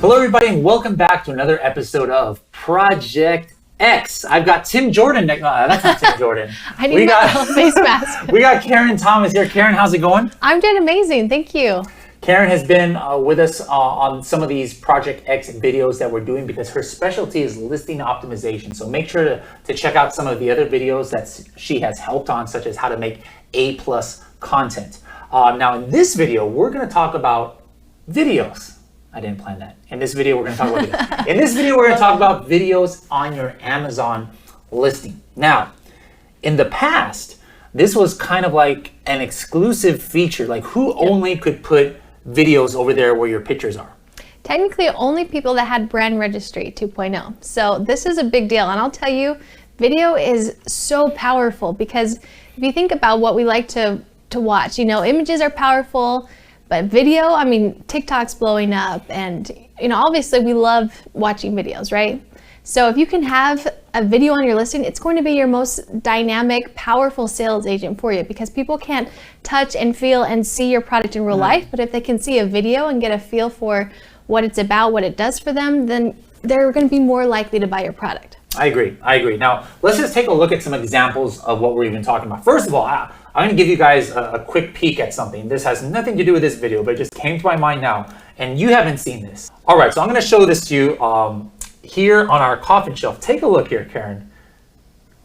Hello, everybody, and welcome back to another episode of Project X. I've got Tim Jordan. No, that's not Tim Jordan. I need my face mask. We got Karen Thomas here. Karen, how's it going? I'm doing amazing. Thank you. Karen has been with us on some of these Project X videos that we're doing because her specialty is listing optimization. So make sure to check out some of the other videos that she has helped on, such as how to make A+ content. Now, in this video, we're going to talk about videos. I didn't plan that. In this video, we're going to talk about videos. In this video, we're going to talk about videos on your Amazon listing. Now, in the past, this was kind of like an exclusive feature. Like, who only could put videos over there where your pictures are? Technically, only people that had brand registry 2.0. So this is a big deal. And I'll tell you, video is so powerful because if you think about what we like to watch, you know, images are powerful. But video, I mean, TikTok's blowing up and, you know, obviously we love watching videos, right? So if you can have a video on your listing, it's going to be your most dynamic, powerful sales agent for you because people can't touch and feel and see your product in real life. But if they can see a video and get a feel for what it's about, what it does for them, then they're going to be more likely to buy your product. I agree. Now, let's just take a look at some examples of what we're even talking about. First of all, I'm going to give you guys a quick peek at something. This has nothing to do with this video, but it just came to my mind now, and you haven't seen this. All right, so I'm going to show this to you here on our coffin shelf. Take a look here, Karen.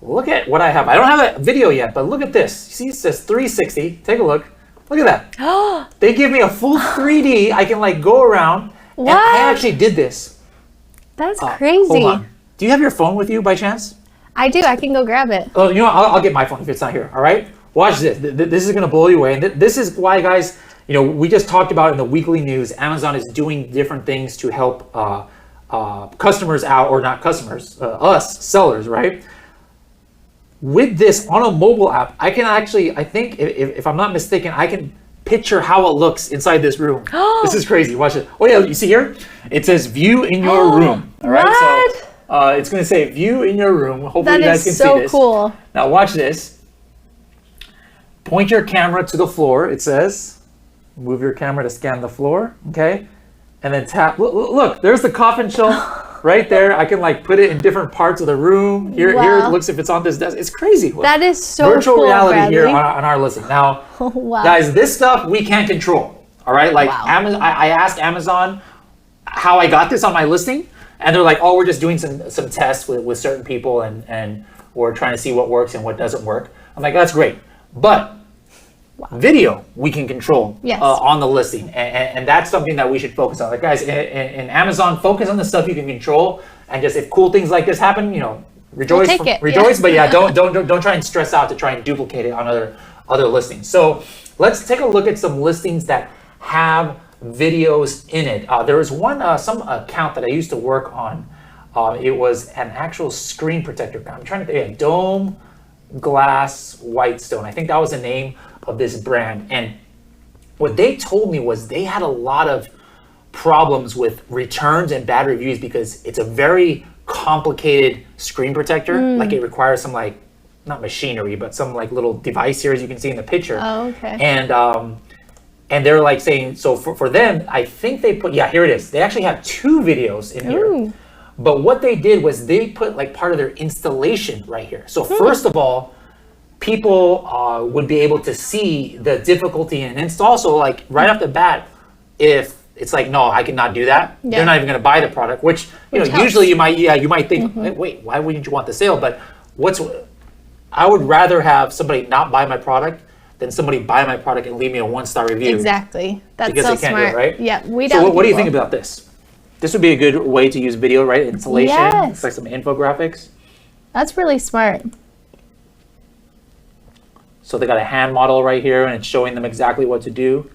Look at what I have. I don't have a video yet, but look at this. You see, it says 360. Take a look. Look at that. They give me a full 3D. I can like go around. What? And I actually did this. That's crazy. Hold on. Do you have your phone with you by chance? I do. I can go grab it. Oh, you know, I'll get my phone if it's not here. All right. Watch this. This is going to blow you away. And this is why, guys, you know, we just talked about in the weekly news, Amazon is doing different things to help customers out, or not customers, us sellers, right? With this on a mobile app, I can actually, I think, if I'm not mistaken, I can picture how it looks inside this room. This is crazy. Watch it. Oh, yeah. You see here? It says view in your room. All right. What? So it's going to say view in your room. Hopefully you guys can see this. That is so cool. Now watch this. Point your camera to the floor, it says. Move your camera to scan the floor, okay? And then tap, look, there's the coffin shelf right there. I can like put it in different parts of the room. Here it looks if it's on this desk. It's crazy. That is so Virtual cool, reality Bradley. here on our listing. Now, guys, this stuff we can't control, all right? Like Amazon, I asked Amazon how I got this on my listing, and they're like, oh, we're just doing some tests with certain people and we're trying to see what works and what doesn't work. I'm like, that's great. But video we can control on the listing, and that's something that we should focus on. Like, guys, in Amazon, focus on the stuff you can control, and just if cool things like this happen, you know, rejoice. But yeah, don't try and stress out to try and duplicate it on other listings. So let's take a look at some listings that have videos in it. There was some account that I used to work on. It was an actual screen protector account. I'm trying to think. Dome Glass Whitestone. I think that was the name of this brand. And what they told me was they had a lot of problems with returns and bad reviews because it's a very complicated screen protector. Like, it requires some like, not machinery, but some like little device here, as you can see in the picture. Oh, okay. And they're like saying, so for them, I think they put, here it is. They actually have 2 videos in here. But what they did was they put like part of their installation right here. So first of all, people would be able to see the difficulty in install. So like right off the bat, if it's like, no, I cannot do that, they're not even going to buy the product, which you know, helps. Usually you might think, wait, why wouldn't you want the sale? But I would rather have somebody not buy my product than somebody buy my product and leave me a 1-star review. Exactly. That's because so they can't smart. do it, right? Yeah, So what do you think about this? This would be a good way to use video, right? Installation. Yes. It's like some infographics. That's really smart. So they got a hand model right here, and it's showing them exactly what to do.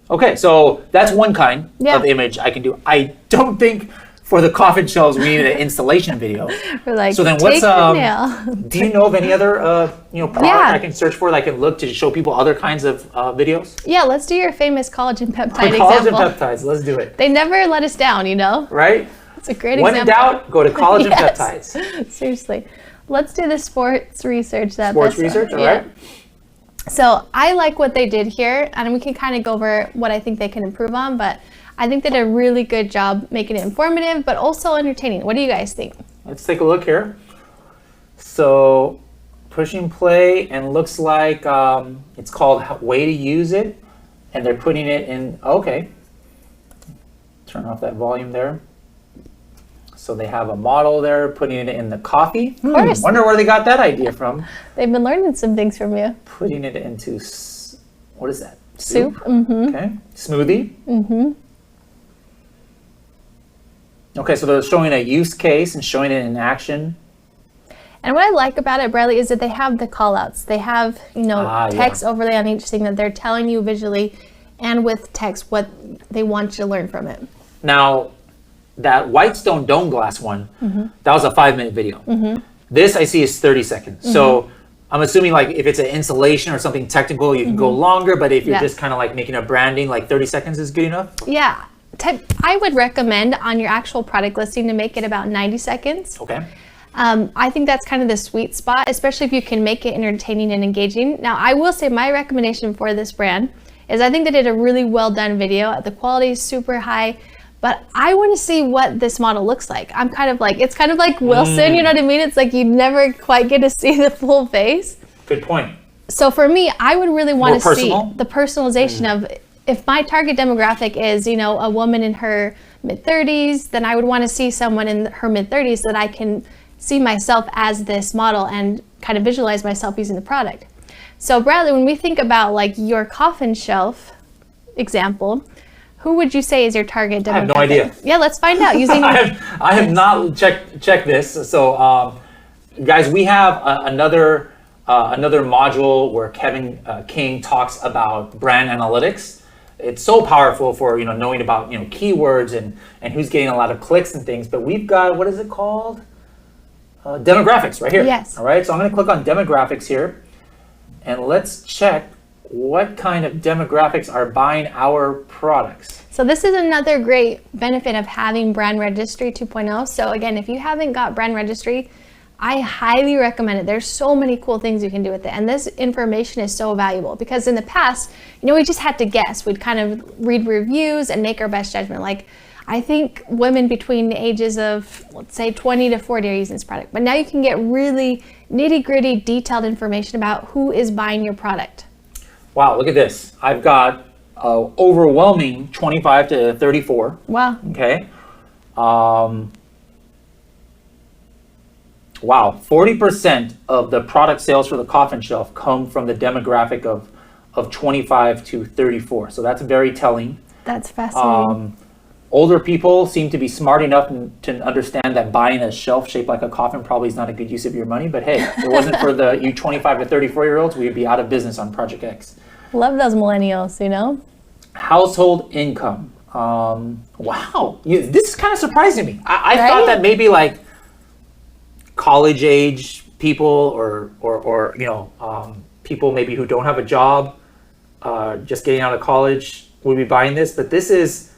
Okay, so that's one kind of image I can do. I don't think for the coffin shelves we needed an installation video. We're like, so then what's do you know of any other product I can search for that I can look to show people other kinds of videos? Yeah, let's do your famous collagen peptide example. Collagen peptides, let's do it. They never let us down, you know? Right? It's a great When example. in doubt, go to collagen peptides. Seriously. Let's do the sports research. Sports research, all right. So I like what they did here, and we can kind of go over what I think they can improve on, but I think they did a really good job making it informative, but also entertaining. What do you guys think? Let's take a look here. So pushing play, and looks like it's called Way to Use It, and they're putting it in, okay. Turn off that volume there. So they have a model there, putting it in the coffee. Of course. Wonder where they got that idea from. They've been learning some things from you. Putting it into, what is that? Soup. Mm-hmm. Okay. Smoothie. Mm-hmm. Okay, so they're showing a use case and showing it in action. And what I like about it, Bradley, is that they have the call outs. They have, text overlay on each thing that they're telling you visually and with text what they want you to learn from it. Now, that Whitestone Dome Glass one, that was a 5-minute video. This I see is 30 seconds. So I'm assuming like if it's an installation or something technical, you can go longer, but if you're just kind of like making a branding, like 30 seconds is good enough? Yeah. I would recommend on your actual product listing to make it about 90 seconds. Okay. I think that's kind of the sweet spot, especially if you can make it entertaining and engaging. Now, I will say my recommendation for this brand is I think they did a really well done video. The quality is super high, but I want to see what this model looks like. I'm kind of like, it's kind of like Wilson, you know what I mean? It's like you never quite get to see the full face. Good point. So for me, I would really want to see personal? the personalization of, if my target demographic is, a woman in her mid-30s, then I would want to see someone in her mid-30s so that I can see myself as this model and kind of visualize myself using the product. So Bradley, when we think about like your coffin shelf example, who would you say is your target demographic? I have no idea. Yeah, let's find out using. I have not checked this. So, guys, we have another module where Kevin King talks about brand analytics. It's so powerful for knowing about keywords and who's getting a lot of clicks and things. But we've got, what is it called? Demographics right here. Yes. All right. So I'm going to click on demographics here, and let's check what kind of demographics are buying our products. So this is another great benefit of having Brand Registry 2.0. So again, if you haven't got Brand Registry, I highly recommend it. There's so many cool things you can do with it. And this information is so valuable because in the past, we just had to guess. We'd kind of read reviews and make our best judgment. Like, I think women between the ages of, let's say 20 to 40 are using this product. But now you can get really nitty-gritty, detailed information about who is buying your product. Wow, look at this. I've got overwhelming 25 to 34. Wow. Okay. Wow, 40% of the product sales for the coffin shelf come from the demographic of 25 to 34. So that's very telling. That's fascinating. Older people seem to be smart enough to understand that buying a shelf shaped like a coffin probably is not a good use of your money. But hey, if it wasn't for you 25 to 34-year-olds, we'd be out of business on Project X. Love those millennials, Household income. Wow, this is kind of surprising me. I Right? thought that maybe like college age people or people maybe who don't have a job, just getting out of college would be buying this. But this is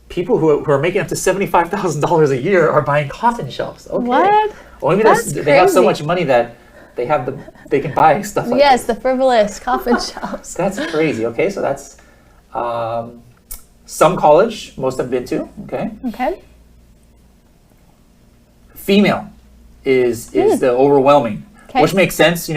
people who are making up to $75,000 a year are buying coffin shelves. Okay. What? Well, maybe they have so much money that they can buy stuff like Yes, this. the frivolous coffin shelves. That's crazy. Okay, so that's some college most have been to. Okay. Okay. Female is the overwhelming, Okay. which makes sense.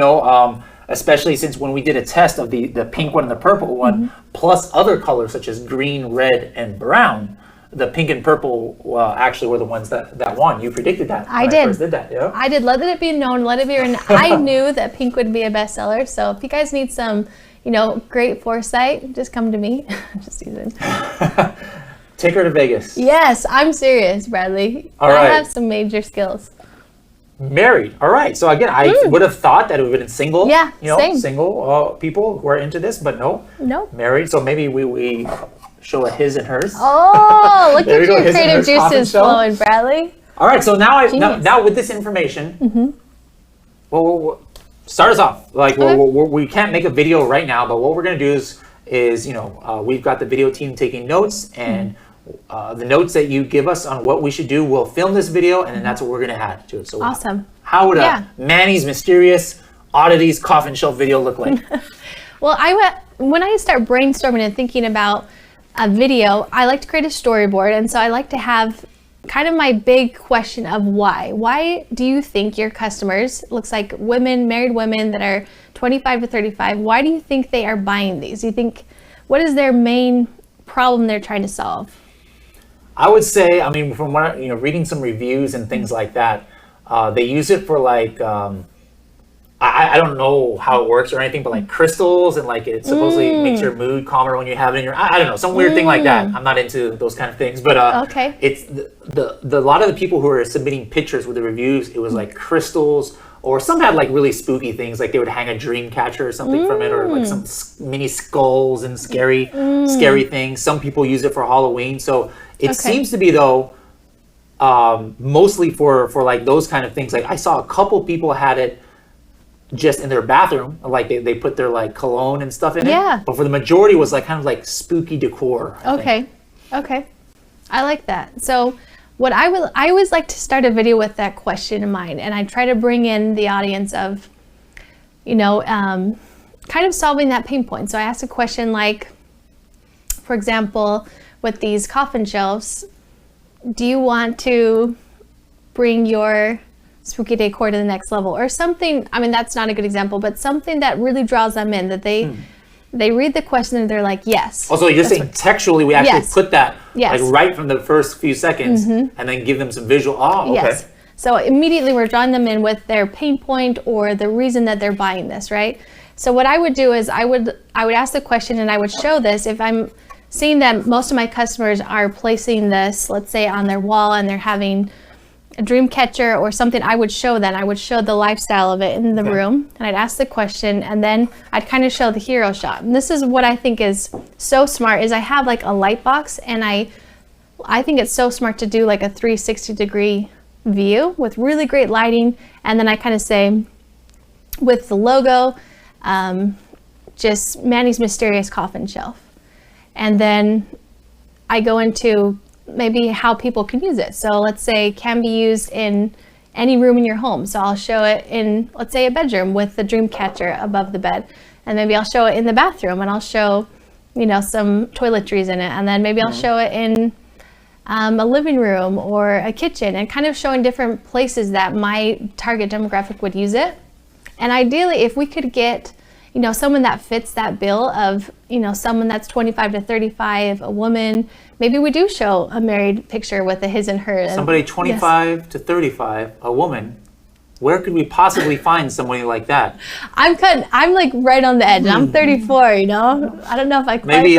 Especially since when we did a test of the pink one and the purple one, plus other colors such as green, red, and brown, the pink and purple actually were the ones that won. You predicted that. I when did. I first did that. Yeah. I did. Let it be known. Let it be known. I knew that pink would be a bestseller. So if you guys need some, great foresight, just come to me. Just teasing. Take her to Vegas. Yes, I'm serious, Bradley. All right. I have some major skills. Married. All right. So again, I would have thought that it would have been single. Yeah, same. Single people who are into this, but no. Nope. Married. So maybe we show a his and hers. Oh, look There at we go, your his and creative hers coffin juices shelf. flowing, Bradley. All right. So now Genius. now with this information, well, start us off. Like Okay. we can't make a video right now, but what we're gonna do is we've got the video team taking notes and. The notes that you give us on what we should do, we'll film this video, and then that's what we're going to add to it. So Awesome. How would Yeah. Manny's Mysterious Oddities coffin shelf video look like? Well, when I start brainstorming and thinking about a video, I like to create a storyboard. And so I like to have kind of my big question of why. Why do you think your customers, looks like women, married women that are 25 to 35, why do you think they are buying these? Do you think, what is their main problem they're trying to solve? I would say, I mean, from what reading some reviews and things like that, they use it for like, I don't know how it works or anything, but like crystals, and like it supposedly makes your mood calmer when you have it in your, I don't know, some weird thing like that. I'm not into those kind of things, but okay. It's the lot of the people who are submitting pictures with the reviews, it was like crystals, or some had like really spooky things, like they would hang a dream catcher or something from it, or like some mini skulls and scary things. Some people use it for Halloween, so it seems to be though mostly for like those kind of things. Like I saw a couple people had it just in their bathroom, like they put their like cologne and stuff in it. But for the majority, it was like kind of like spooky decor. Okay, I like that. So what I always like to start a video with that question in mind, and I try to bring in the audience of, kind of solving that pain point. So I ask a question like, for example, with these coffin shelves, do you want to bring your spooky decor to the next level, or something? I mean, that's not a good example, but something that really draws them in, that they read the question and they're like, yes. Also, you're saying textually, we actually put that like right from the first few seconds, and then give them some visual. Oh, okay. Yes. So immediately we're drawing them in with their pain point or the reason that they're buying this, right? So what I would do is I would ask the question, and I would show this. If I'm seeing that most of my customers are placing this, let's say, on their wall, and they're having a dream catcher or something, I would show the lifestyle of it in the room, and I'd ask the question, and then I'd kind of show the hero shot. And this is what I think is so smart, is I have like a light box, and I think it's so smart to do like a 360-degree view with really great lighting, and then I kind of say with the logo, just Manny's Mysterious Coffin Shelf. And then I go into maybe how people can use it. So let's say it can be used in any room in your home. So I'll show it in, let's say, a bedroom with the dream catcher above the bed. And maybe I'll show it in the bathroom, and I'll show, some toiletries in it. And then maybe I'll show it in a living room or a kitchen, and kind of showing different places that my target demographic would use it. And ideally, if we could get someone that fits that bill of, someone that's 25 to 35, a woman, maybe we do show a married picture with a his and her. Somebody 25 to 35, a woman. Where could we possibly find somebody like that? I'm like right on the edge. I'm 34, I don't know if I quite. Maybe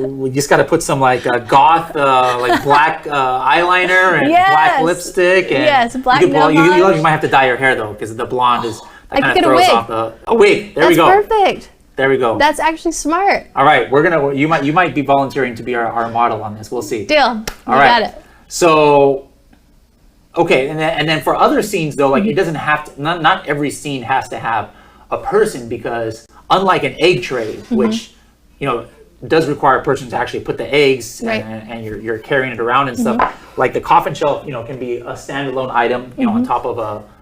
we just got to put some like goth, like black eyeliner and black lipstick. And black you might have to dye your hair though, because the blonde is, that kind of throws off a wig. There we go. That's perfect. There we go. That's actually smart. All right, you might be volunteering to be our model on this. We'll see. Deal. All right. Got it. So, okay, and then for other scenes though, like it doesn't have to. Not every scene has to have a person, because unlike an egg tray, which does require a person to actually put the eggs, and you're carrying it around and stuff. Like the coffin shelf, can be a standalone item, on top of a.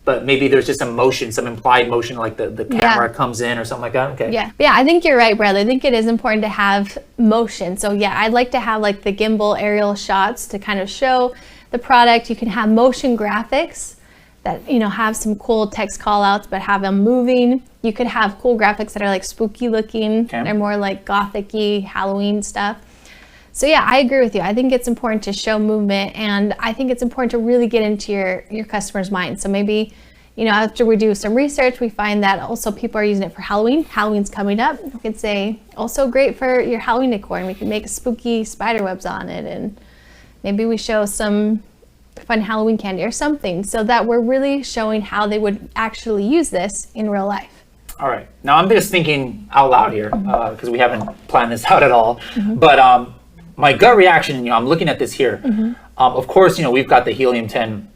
But maybe there's just some motion, some implied motion, like the camera comes in or something like that. Okay. Yeah, I think you're right, Bradley. I think it is important to have motion. So I'd like to have like the gimbal aerial shots to kind of show the product. You can have motion graphics that, have some cool text call outs, but have them moving. You could have cool graphics that are like spooky looking. Okay. They're more like gothic-y Halloween stuff. So I agree with you. I think it's important to show movement, and I think it's important to really get into your customer's mind. So maybe, after we do some research, we find that also people are using it for Halloween. Halloween's coming up. We could say also great for your Halloween decor, and we can make spooky spider webs on it, and maybe we show some fun Halloween candy or something, so that we're really showing how they would actually use this in real life. All right. Now I'm just thinking out loud here, because we haven't planned this out at all, but my gut reaction, I'm looking at this here. Of course, we've got the Helium 10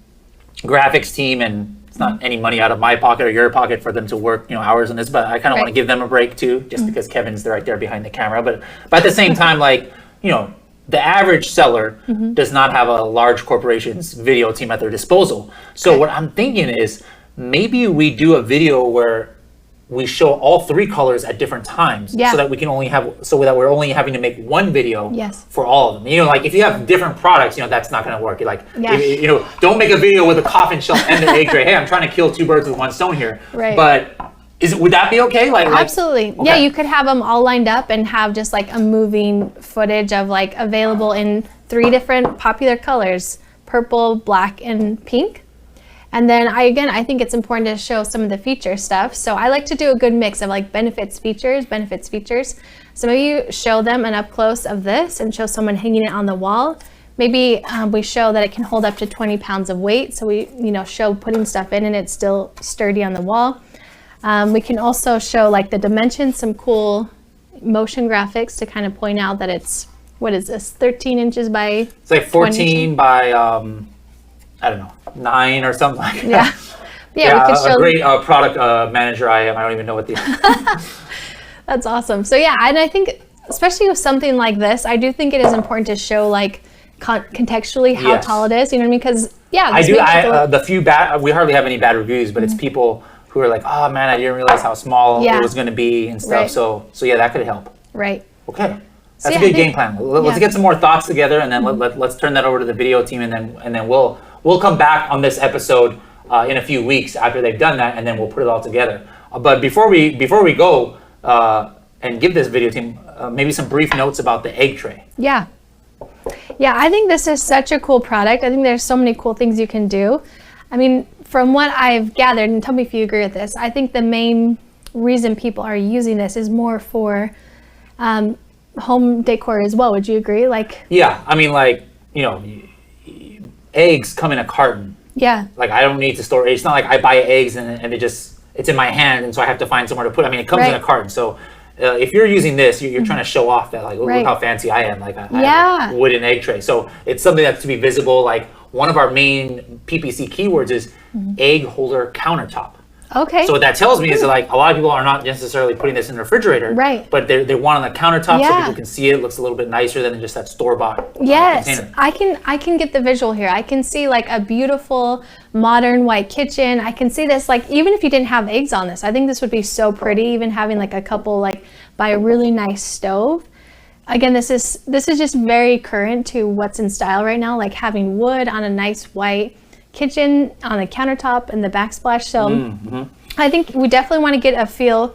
graphics team, and it's not any money out of my pocket or your pocket for them to work, hours on this, but I kind of want to give them a break too, just because Kevin's right there behind the camera. But at the same time, like, the average seller does not have a large corporation's video team at their disposal. So what I'm thinking is maybe we do a video where we show all 3 colors at different times, so that we can only have, so that we're only having to make one video for all of them. You know, like if you have different products, you know, that's not going to work. You're like, you know, don't make a video with a coffin shelf and the egg tray. Hey, I'm trying to kill 2 birds with 1 stone here. Right. But would that be okay? Absolutely. Okay. Yeah, you could have them all lined up and have just like a moving footage of like available in 3 different popular colors: purple, black, and pink. And then I think it's important to show some of the feature stuff. So I like to do a good mix of like benefits, features. So maybe you show them an up close of this and show someone hanging it on the wall. Maybe we show that it can hold up to 20 pounds of weight. So we, you know, show putting stuff in and it's still sturdy on the wall. We can also show like the dimensions, some cool motion graphics to kind of point out that it's, what is this, 13 inches by It's like 14 by, I don't know, 9 or something like that. Yeah, we could show a great product manager I am. I don't even know what the... That's awesome. So yeah, and I think especially with something like this, I do think it is important to show like contextually how tall it is. You know what I mean? Because I do. The few bad, we hardly have any bad reviews, but it's people who are like, oh man, I didn't realize how small it was going to be and stuff. So yeah, that could help. Right. Okay. That's a good game plan. Let's get some more thoughts together, and then let's turn that over to the video team, and then we'll come back on this episode in a few weeks after they've done that, and then we'll put it all together. But before we go and give this video team maybe some brief notes about the egg tray. Yeah, I think this is such a cool product. I think there's so many cool things you can do. I mean, from what I've gathered, and tell me if you agree with this, I think the main reason people are using this is more for home decor as well. Would you agree? Yeah, I mean, like, you know, eggs come in a carton. Yeah. Like, I don't need to store. It's not like I buy eggs and it's in my hand, and so I have to find somewhere to put it. I mean, it comes in a carton. So if you're using this, you're trying to show off that, like, look how fancy I am. Like, I have a wooden egg tray. So it's something that's to be visible. Like, one of our main PPC keywords is egg holder countertop. Okay. So what that tells me is that, like, a lot of people are not necessarily putting this in the refrigerator, but they want on the countertop so people can see it. It looks a little bit nicer than just that store-bought container. I can get the visual here. I can see like a beautiful modern white kitchen. I can see this, like, even if you didn't have eggs on this, I think this would be so pretty. Even having like a couple, like, by a really nice stove. Again, this is just very current to what's in style right now, like having wood on a nice white kitchen on a countertop and the backsplash. So I think we definitely want to get a feel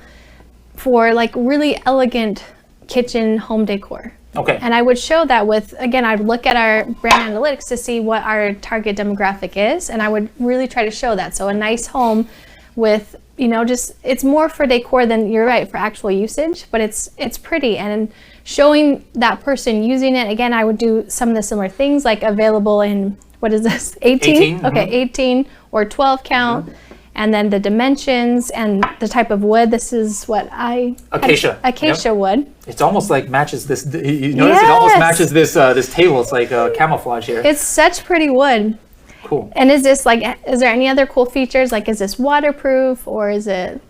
for like really elegant kitchen home decor. Okay. And I would show that with, again, I'd look at our brand analytics to see what our target demographic is, and I would really try to show that. So a nice home with, you know, just, it's more for decor than, you're right, for actual usage, but it's pretty. And showing that person using it, again, I would do some of the similar things, like available in, what is this, 18? Okay, 18 or 12 count. And then the dimensions and the type of wood. This is what acacia wood. It's almost like matches this. You notice it almost matches this this table. It's like camouflage here. It's such pretty wood. Cool. And is this like? Is there any other cool features? Like, is this waterproof or is it?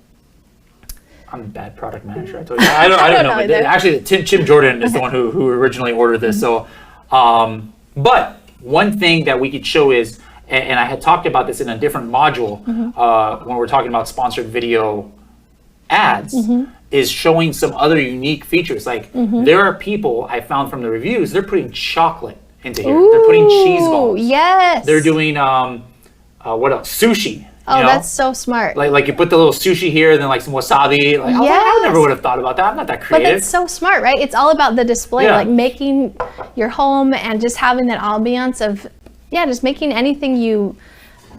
I'm a bad product manager. I told you. I don't know. Actually, Chip Jordan is the one who originally ordered this. So, but one thing that we could show is. And I had talked about this in a different module when we're talking about sponsored video ads, is showing some other unique featers. Like there are people I found from the reviews, they're putting chocolate into here. They're putting cheese balls. Yes. They're doing, what else? Sushi. Oh, that's so smart. Like you put the little sushi here and then like some wasabi. Like, I never would have thought about that. I'm not that creative. But that's so smart, right? It's all about the display, like making your home and just having that ambiance of, just making anything you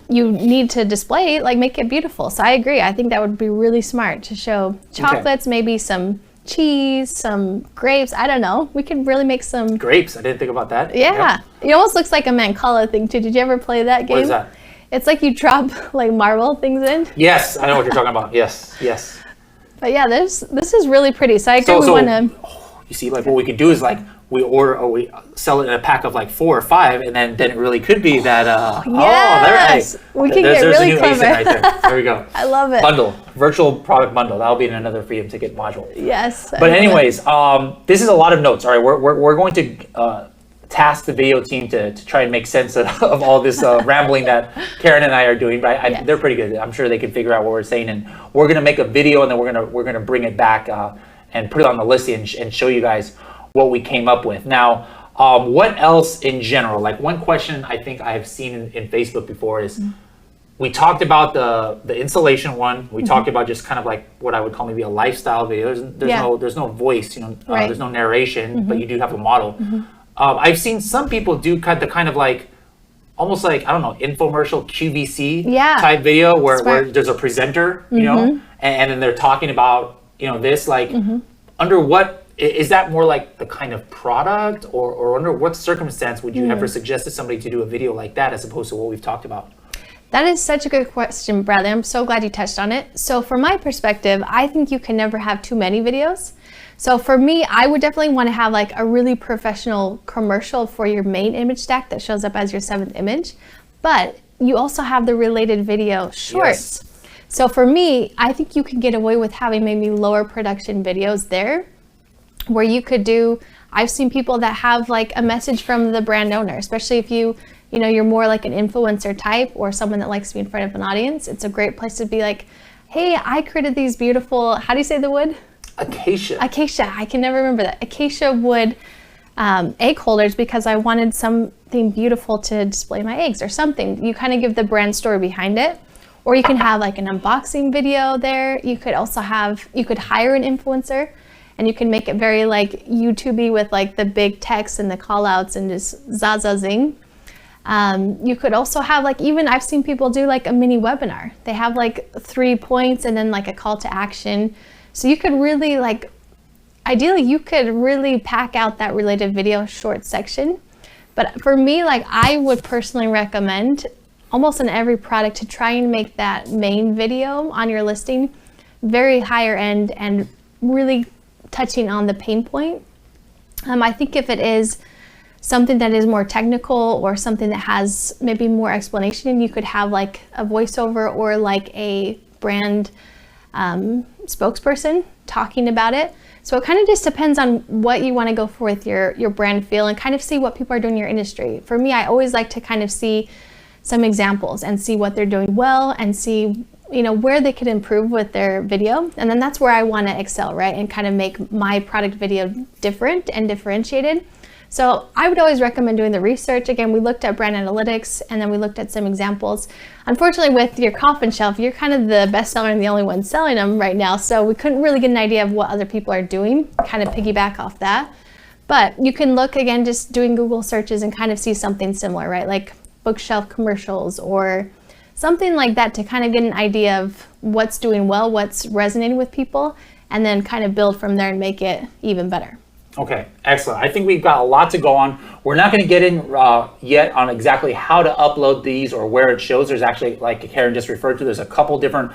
need to display, like, make it beautiful. So I agree. I think that would be really smart to show chocolates, maybe some cheese, some grapes. I don't know. We could really make some grapes. I didn't think about that. Yeah. It almost looks like a Mancala thing too. Did you ever play that game? What is that? It's like you drop like marble things in. Yes, I know what you're talking about. Yes. But yeah, this is really pretty. So I agree. We want to. You see, like, what we could do is, like, we sell it in a pack of like 4 or 5, and then it really could be that. We can get really clever. Right there we go. I love it. Bundle, virtual product bundle. That'll be in another Freedom Ticket module. Yes. But anyways, this is a lot of notes. All right, we're going to task the video team to try and make sense of all this rambling that Karen and I are doing, but Yes. they're pretty good. I'm sure they can figure out what we're saying, and we're gonna make a video, and then we're gonna bring it back and put it on the listing and show you guys what we came up with. Now, what else in general? Like, one question I think I have seen in Facebook before is, we talked about the installation one. We talked about just kind of like what I would call maybe a lifestyle video. There's no voice, Right. there's no narration, but you do have a model. I've seen some people do kind of like, almost like, I don't know, infomercial QVC type video where there's a presenter, you know, and then they're talking about, this, like, under what, is that more like the kind of product, or under what circumstance would you ever suggest to somebody to do a video like that as opposed to what we've talked about? That is such a good question, Bradley. I'm so glad you touched on it. So from my perspective, I think you can never have too many videos. So for me, I would definitely want to have like a really professional commercial for your main image stack that shows up as your 7th image. But you also have the related video shorts. Yes. So for me, I think you can get away with having maybe lower production videos there, where you could do, I've seen people that have like a message from the brand owner, especially if you're more like an influencer type or someone that likes to be in front of an audience. It's a great place to be like, hey, I created these beautiful, how do you say the wood? Acacia. I can never remember that. Acacia wood egg holders because I wanted something beautiful to display my eggs or something. You kind of give the brand story behind it. Or you can have like an unboxing video there. You could also you could hire an influencer and you can make it very like YouTube-y with like the big text and the call outs and just zing. You could also have like, even I've seen people do like a mini webinar. They have like 3 points and then like a call to action. So you could really like, ideally you could really pack out that related video short section. But for me, like I would personally recommend almost on every product to try and make that main video on your listing very higher end and really touching on the pain point. I think if it is something that is more technical or something that has maybe more explanation, you could have like a voiceover or like a brand spokesperson talking about it. So it kind of just depends on what you want to go for with your brand feel and kind of see what people are doing in your industry. For me, I always like to kind of see some examples and see what they're doing well and see where they could improve with their video. And then that's where I want to excel, right? And kind of make my product video different and differentiated. So I would always recommend doing the research. Again, we looked at brand analytics and then we looked at some examples. Unfortunately, with your coffin shelf, you're kind of the best seller and the only one selling them right now. So we couldn't really get an idea of what other people are doing, kind of piggyback off that. But you can look, again, just doing Google searches and kind of see something similar, right? Like bookshelf commercials or something like that to kind of get an idea of what's doing well, what's resonating with people, and then kind of build from there and make it even better. Okay, excellent. I think we've got a lot to go on. We're not going to get in yet on exactly how to upload these or where it shows. There's actually, like Karen just referred to, there's a couple different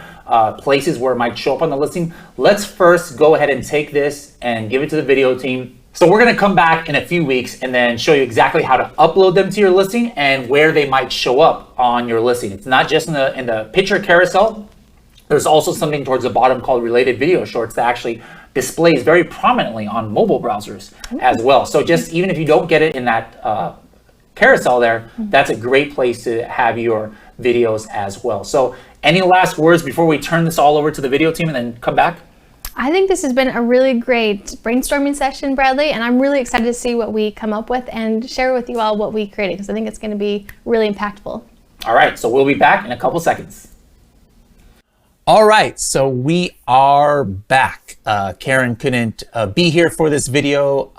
places where it might show up on the listing. Let's first go ahead and take this and give it to the video team. So we're going to come back in a few weeks and then show you exactly how to upload them to your listing and where they might show up on your listing. It's not just in the picture carousel. There's also something towards the bottom called related video shorts that actually displays very prominently on mobile browsers as well. So just even if you don't get it in that carousel there, that's a great place to have your videos as well. So any last words before we turn this all over to the video team and then come back? I think this has been a really great brainstorming session, Bradley, and I'm really excited to see what we come up with and share with you all what we created, because I think it's going to be really impactful. All right, so we'll be back in a couple seconds. All right, so we are back. Karen couldn't be here for this video.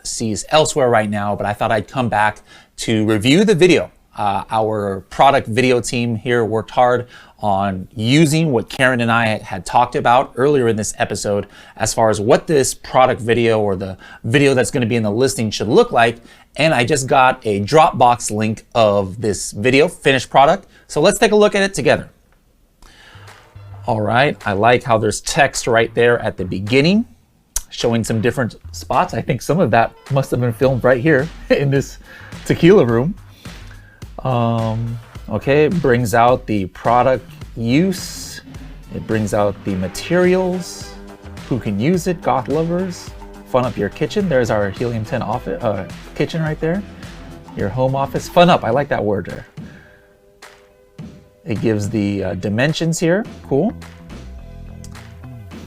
She's elsewhere right now, but I thought I'd come back to review the video. Our product video team here worked hard on using what Karen and I had talked about earlier in this episode as far as what this product video or the video that's going to be in the listing should look like. And I just got a Dropbox link of this video, finished product. So let's take a look at it together. All right, I like how there's text right there at the beginning, showing some different spots. I think some of that must have been filmed right here in this tequila room. Okay, it brings out the product use. It brings out the materials, who can use it, goth lovers, fun up your kitchen. There's our Helium 10 office, kitchen right there. your home office. Fun up, I like that word there. It gives the dimensions here, cool.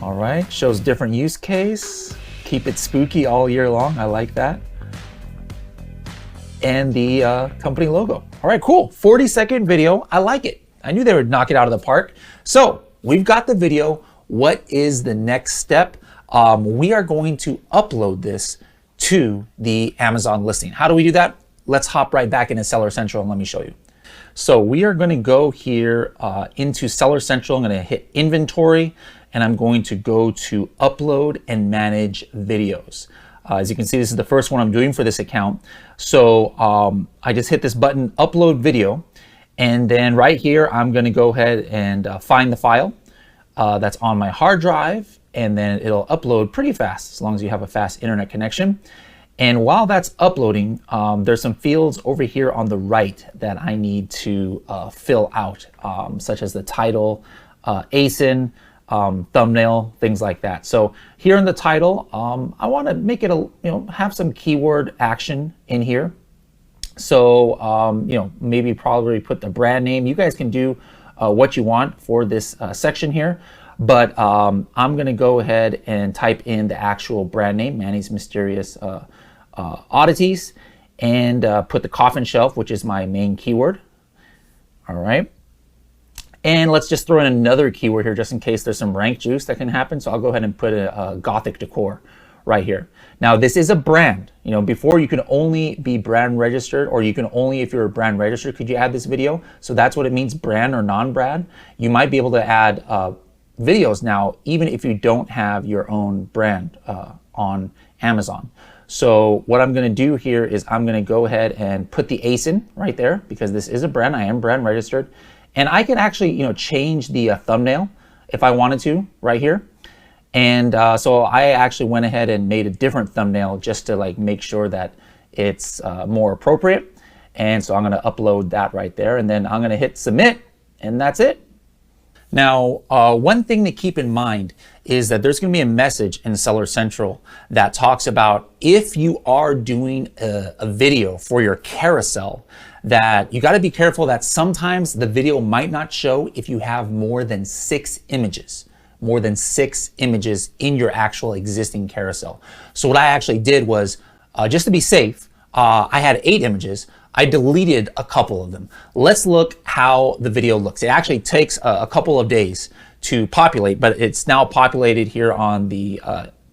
All right, shows different use case. Keep it spooky all year long, I like that. And the company logo. All right, cool, 40-second video, I like it. I knew they would knock it out of the park. So we've got the video. What is the next step? We are going to upload this to the Amazon listing. How do we do that? Let's hop right back into Seller Central and let me show you. So we are going to go here into Seller Central. I'm going to hit inventory and I'm going to go to upload and manage videos. As you can see, this is the first one I'm doing for this account. So I just hit this button, upload video. And then right here, I'm going to go ahead and find the file that's on my hard drive. And then it'll upload pretty fast as long as you have a fast internet connection. And while that's uploading, there's some fields over here on the right that I need to fill out, such as the title, ASIN, thumbnail, things like that. So here in the title, I want to make it have some keyword action in here. So maybe probably put the brand name. You guys can do what you want for this section here. But I'm going to go ahead and type in the actual brand name, Manny's Mysterious Oddities, and put the coffin shelf, which is my main keyword. All right. And let's just throw in another keyword here just in case there's some rank juice that can happen. So I'll go ahead and put a Gothic decor right here. Now this is a brand. Before you can only be brand registered, or you can only, if you're a brand registered, could you add this video? So that's what it means, brand or non-brand. You might be able to add videos now, even if you don't have your own brand on Amazon. So what I'm going to do here is I'm going to go ahead and put the ASIN right there because this is a brand. I am brand registered, and I can actually change the thumbnail if I wanted to right here. And so I actually went ahead and made a different thumbnail just to make sure that it's more appropriate. And so I'm going to upload that right there, and then I'm going to hit submit, and that's it. Now, one thing to keep in mind is that there's going to be a message in Seller Central that talks about if you are doing a video for your carousel, that you got to be careful that sometimes the video might not show if you have more than 6 images. More than 6 images in your actual existing carousel. So what I actually did was, just to be safe, I had 8 images. I deleted a couple of them. Let's look how the video looks. It actually takes a couple of days to populate, but it's now populated here on the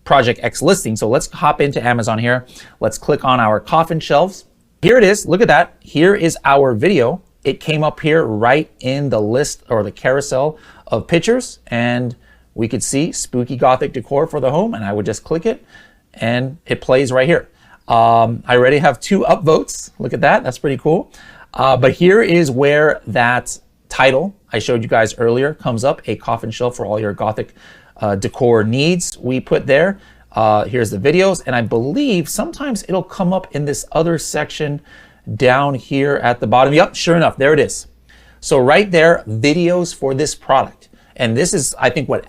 Project X listing. So let's hop into Amazon here. Let's click on our coffin shelves. Here it is. Look at that. Here is our video. It came up here right in the list or the carousel of pictures, and we could see spooky Gothic decor for the home, and I would just click it and it plays right here. I already have 2 upvotes. Look at that. That's pretty cool. But here is where that title I showed you guys earlier comes up, a coffin shelf for all your Gothic decor needs. We put there. Here's the videos, and I believe sometimes it'll come up in this other section down here at the bottom. Yep, sure enough, there it is. So right there, videos for this product. And this is, I think, what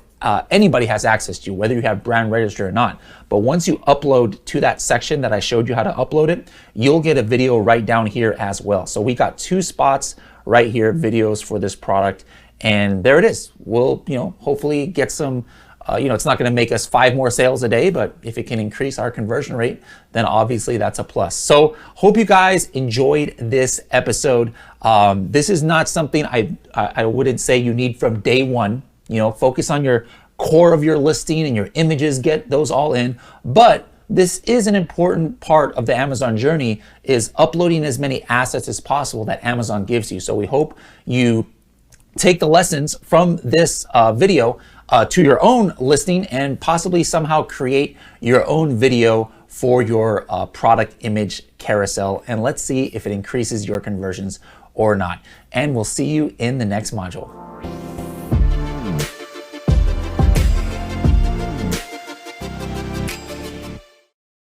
anybody has access to, whether you have brand registered or not. But once you upload to that section that I showed you how to upload it, you'll get a video right down here as well. So we got 2 spots right here, videos for this product, and there it is. We'll, hopefully get some, it's not going to make us 5 more sales a day, but if it can increase our conversion rate, then obviously that's a plus. So hope you guys enjoyed this episode. This is not something I wouldn't say you need from day one. Focus on your core of your listing and your images, get those all in. But this is an important part of the Amazon journey, is uploading as many assets as possible that Amazon gives you. So we hope you take the lessons from this video to your own listing and possibly somehow create your own video for your product image carousel. And let's see if it increases your conversions or not. And we'll see you in the next module.